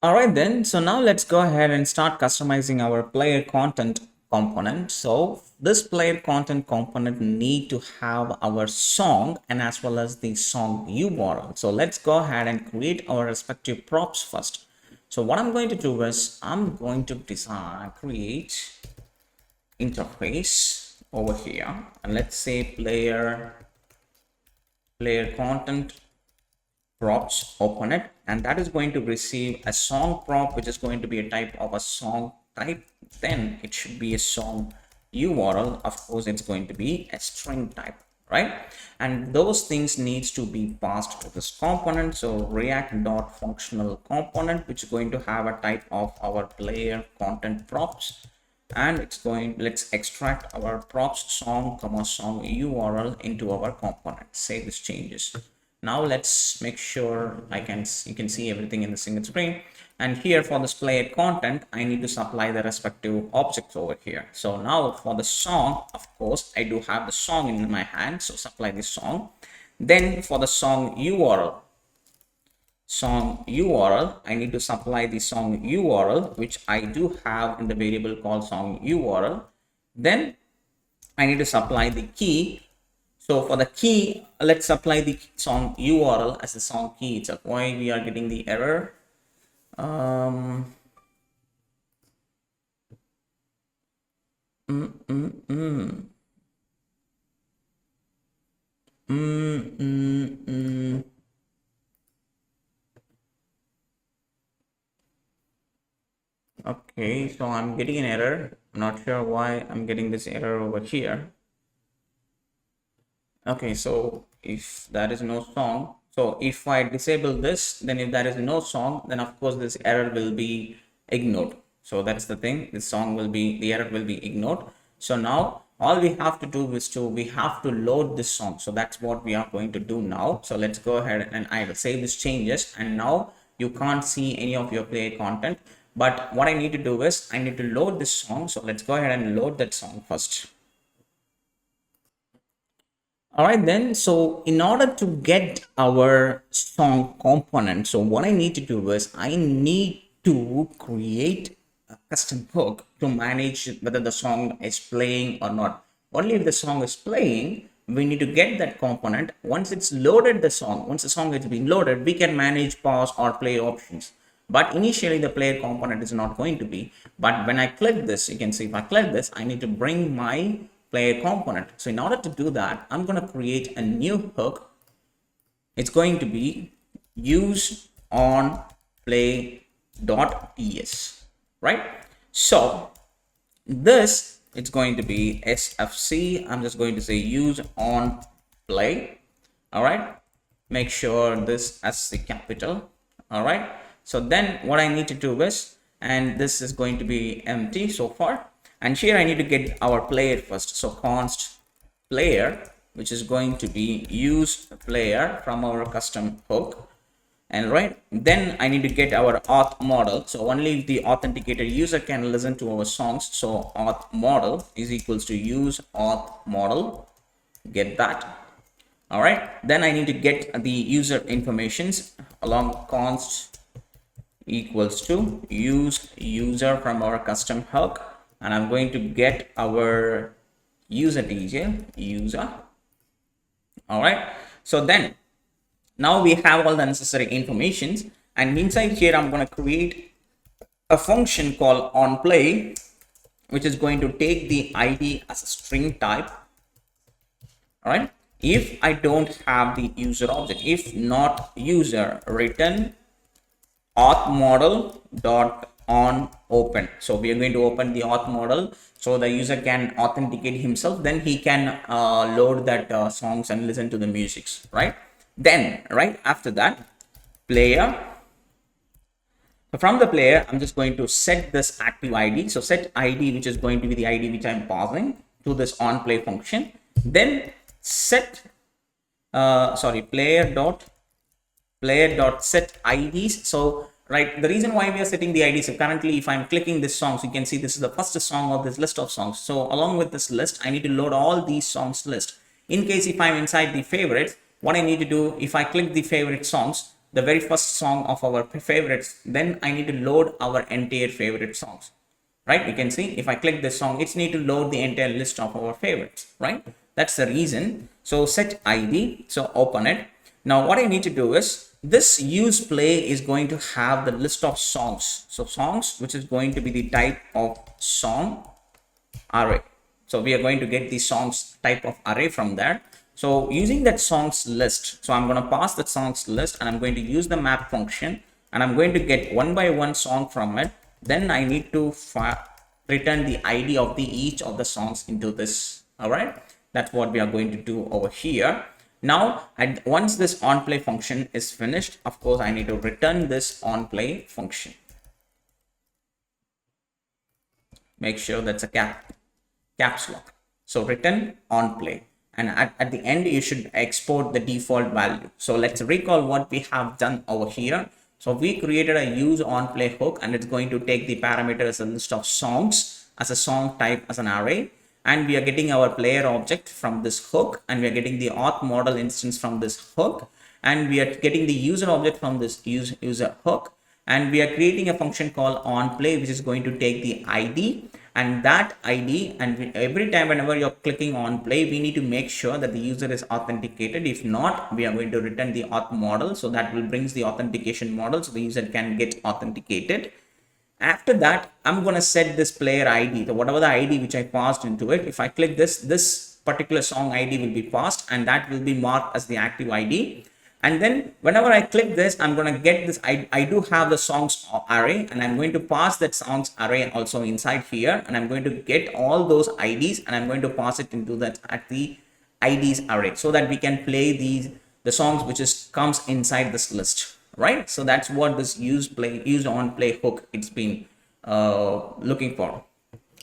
All right then, so now let's go ahead and start customizing our player content component. So this player content component need to have our song and as well as the song URL. So let's go ahead and create our respective props first. So what I'm going to do is I'm going to create interface over here, and let's say player content props, open it, and that is going to receive a song prop, which is going to be a type of a song type. Then it should be a song URL. Of course, it's going to be a string type, right? And those things needs to be passed to this component. So react dot functional component, which is going to have a type of our player content props, and it's going, let's extract our props song comma song URL into our component. Save these changes. Now let's make sure you can see everything in the single screen. And here for this player content, I need to supply the respective objects over here. So now for the song, of course, I do have the song in my hand, so supply the song. Then for the song URL, I need to supply the song URL, which I do have in the variable called song URL. Then I need to supply the key. So for the key, let's apply the song URL as the song key itself. Why we are getting the error? Um, mm, mm, mm. Mm, mm, mm. Okay, so I'm getting an error. I'm not sure why I'm getting this error over here. Okay, so if there is no song, so if I disable this, then if there is no song, then of course this error will be ignored. So that's the thing, the error will be ignored. So now all we have to do is we have to load this song. So that's what we are going to do now. So let's go ahead and I will save these changes, and now you can't see any of your player content. But what I need to do is I need to load this song. So let's go ahead and load that song first. All right then, so in order to get our song component, so what I need to do is I need to create a custom hook to manage whether the song is playing or not. Only if the song is playing, we need to get that component. Once it's loaded once the song is being loaded, we can manage pause or play options. But initially the player component is not going to be. But when I click this, you can see if I click this, I need to bring my player component. So in order to do that, I'm going to create a new hook. It's going to be use on play.ts, right? So this, it's going to be SFC. I'm just going to say use on play. All right, make sure this as the capital. All right, so then what I need to do is, and this is going to be empty so far, and here I need to get our player first. So const player, which is going to be use player from our custom hook. And right, then I need to get our auth model. So only if the authenticated user can listen to our songs. So auth model is equals to use auth model. Get that. All right, then I need to get the user informations along const equals to use user from our custom hook, and I'm going to get our user detail user. All right, so then now we have all the necessary informations, and inside here I'm going to create a function called onPlay, which is going to take the ID as a string type. All right, if I don't have the user object, if not user, return auth model dot on open. So we are going to open the auth model so the user can authenticate himself, then he can load that songs and listen to the music, right? Then right after that, player. So from the player, I'm just going to set this active ID. So set ID, which is going to be the ID which I'm passing to this on play function. Then set player dot set IDs. So right, the reason why we are setting the IDs, so currently if I'm clicking this song, so you can see this is the first song of this list of songs. So along with this list, I need to load all these songs list. In case if I'm inside the favorites, what I need to do, if I click the favorite songs, the very first song of our favorites, then I need to load our entire favorite songs, right? You can see if I click this song, it's need to load the entire list of our favorites, right? That's the reason. So set id, so open it. Now what I need to do is this use play is going to have the list of songs, so songs, which is going to be the type of song array. So we are going to get the songs type of array from there. So using that songs list, so I'm going to pass the songs list and I'm going to use the map function and I'm going to get one by one song from it. Then I need to return the id of the each of the songs into this. All right, that's what we are going to do over here. Now, once this onPlay function is finished, of course, I need to return this onPlay function. Make sure that's a caps lock. So return onPlay. And at the end, you should export the default value. So let's recall what we have done over here. So we created a use onPlay hook, and it's going to take the parameter as a list of songs as a song type as an array. And we are getting our player object from this hook, and we are getting the auth model instance from this hook, and we are getting the user object from this user hook, and we are creating a function called onPlay, which is going to take the id, and that id, and every time whenever you're clicking onPlay, we need to make sure that the user is authenticated. If not, we are going to return the auth model, so that will brings the authentication model so the user can get authenticated. After that, I'm going to set this player id, so whatever the id which I passed into it. If I click this particular song id will be passed, and that will be marked as the active id. And then whenever I click this, I'm going to get this. I do have the songs array, and I'm going to pass that songs array also inside here, and I'm going to get all those ids, and I'm going to pass it into that at the ids array, so that we can play the songs which comes inside this list. Right, so that's what this use onPlay hook it's been looking for.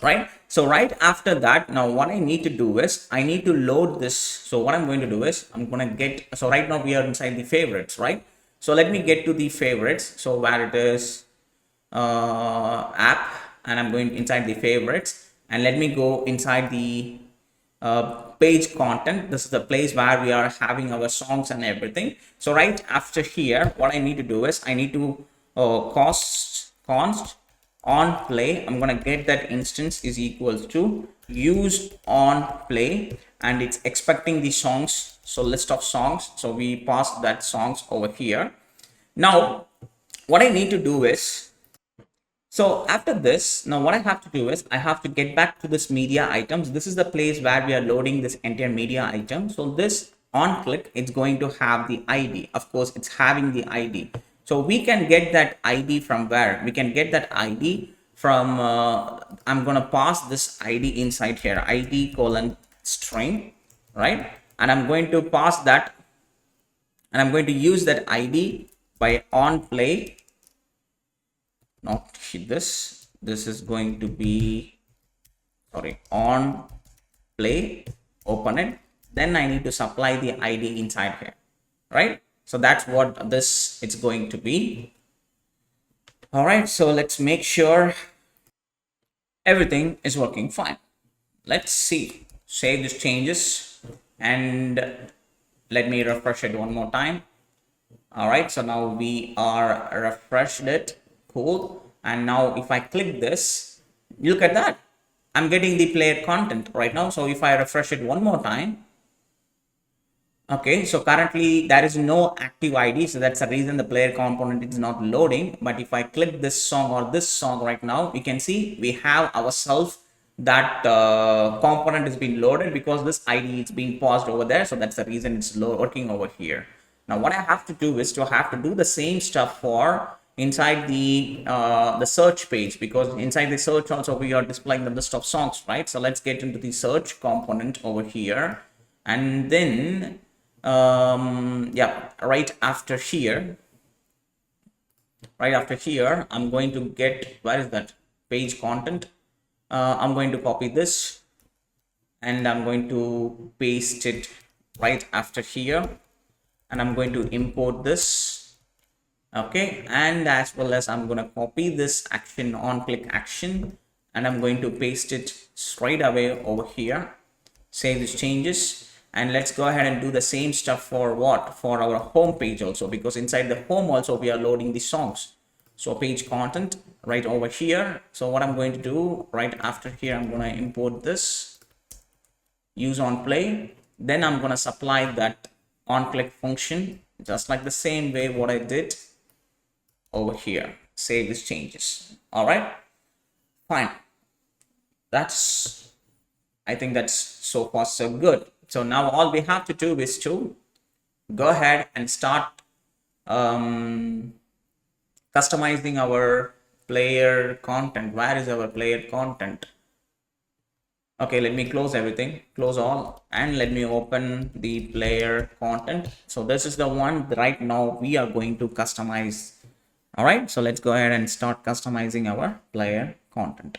Right, so right after that, now what I need to do is I need to load this. So what I'm going to do is I'm going to get, so right now we are inside the favorites, right? So let me get to the favorites. So where it is app, and I'm going inside the favorites, and let me go inside the page content. This is the place where we are having our songs and everything. So right after here, what I need to do is I need to const onPlay. I'm going to get that instance is equals to use onPlay, and it's expecting the songs, so list of songs. So we pass that songs over here. Now what I need to do is, so after this, now what I have to do is I have to get back to this media items. This is the place where we are loading this entire media item. So this on click, it's going to have the ID. Of course, it's having the ID. So we can get that ID from where? We can get that ID from, I'm going to pass this ID inside here, ID colon string, right? And I'm going to pass that, and I'm going to use that ID by onPlay. Not this is going to be, sorry, onPlay, open it, then I need to supply the ID inside here, right? So that's what this it's going to be. All right, so let's make sure everything is working fine. Let's see, save these changes, and let me refresh it one more time. All right, so now we are refreshed it. Cool. And now if I click this, look at that, I'm getting the player content right now. So if I refresh it one more time, okay, so currently there is no active ID, so that's the reason the player component is not loading. But if I click this song or this song right now, you can see we have ourselves that component is being loaded because this ID is being paused over there. So that's the reason it's working over here. Now what I have to do is to have to do the same stuff for inside the search page, because inside the search also we are displaying the list of songs, right? So let's get into the search component over here, and then yeah, right after here I'm going to get, where is that page content? I'm going to copy this and I'm going to paste it right after here, and I'm going to import this. Okay, and as well as I'm going to copy this action, on click action, and I'm going to paste it straight away over here. Save these changes, And let's go ahead and do the same stuff for what? For our home page also, because inside the home also we are loading the songs. So page content right over here. So what I'm going to do right after here, I'm going to import this use on play. Then I'm going to supply that on click function just like the same way what I did over here. Save these changes. All right, fine. I think that's so far so good. So now all we have to do is to go ahead and start customizing our player content. Where is our player content? Okay, let me close everything, close all, and let me open the player content. So this is the one right now we are going to customize. All right, so let's go ahead and start customizing our player content.